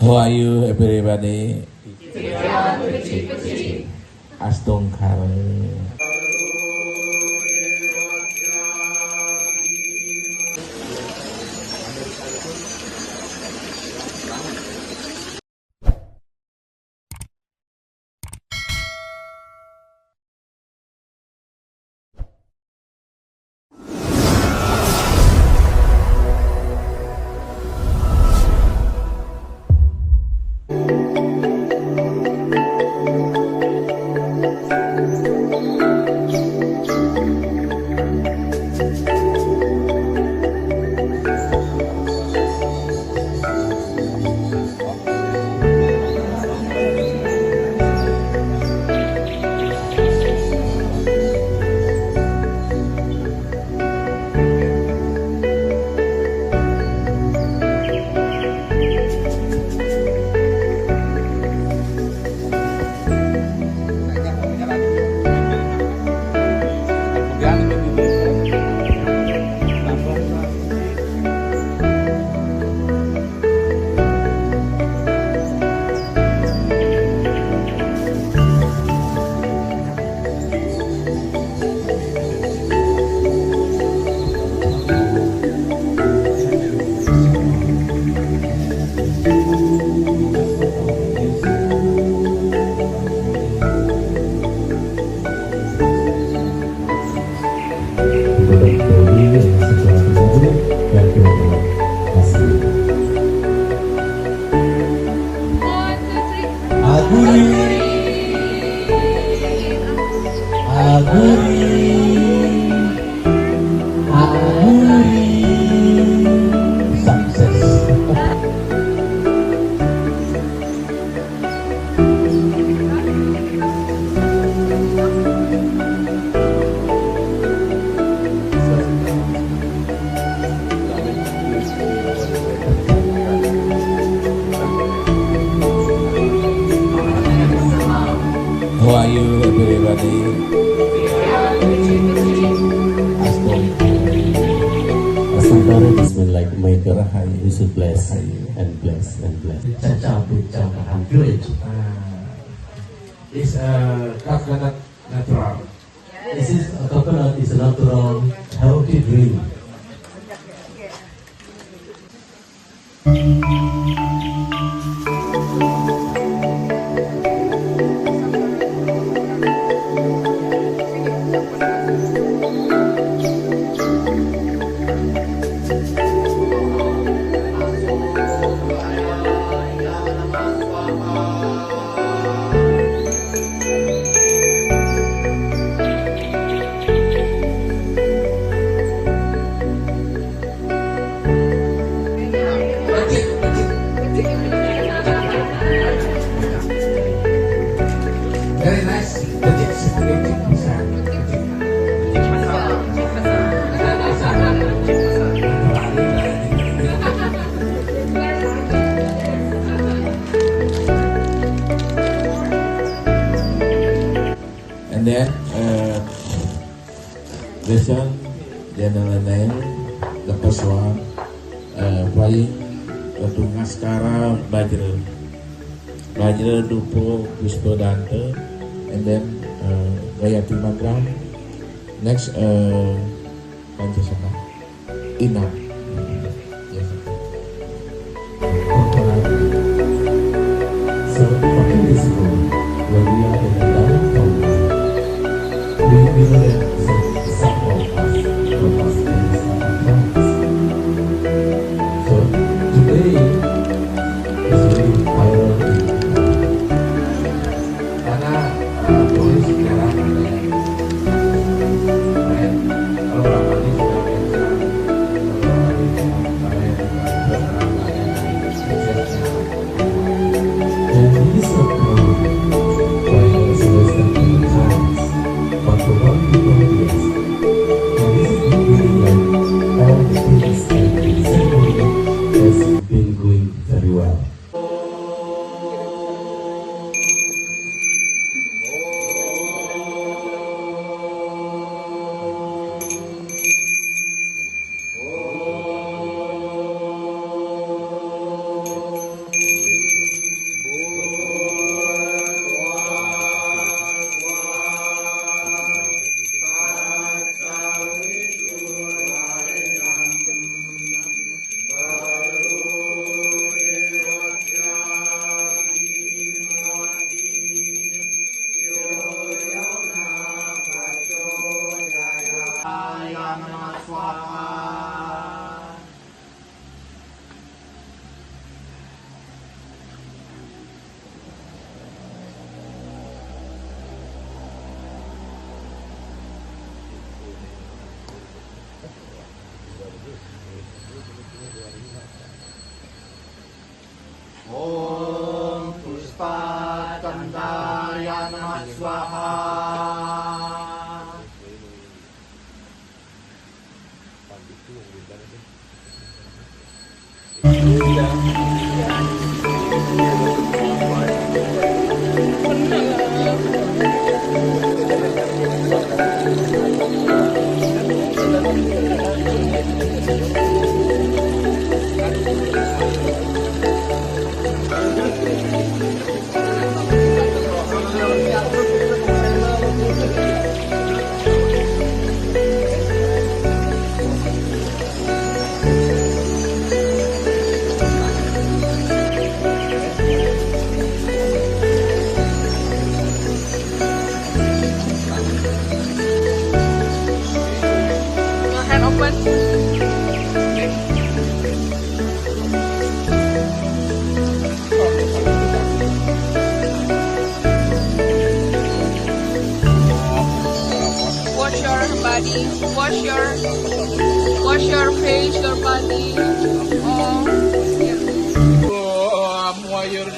How are you, everybody? Astung kare. How are you, everybody? Asantara is mean like make we should bless and bless and bless. Great. It's a coconut natural. This is a coconut is a natural healthy drink. Very nice. And then this one, general name, the first one, playing Tungaskara Bajra Dupo Puspo Dante, and then Gayatri Mantra. Next, Pancasila Inam. Yes. So 14 years ago, when we are in the downtown, we know that some of us from us things are advanced. So today is very viral. Karena tulis sejarah kalau orang ini sudah biasa Om Puspa Candaya Namah Swaha. Your hand open. Wash your body. Wash your face, your body. Oh, yeah.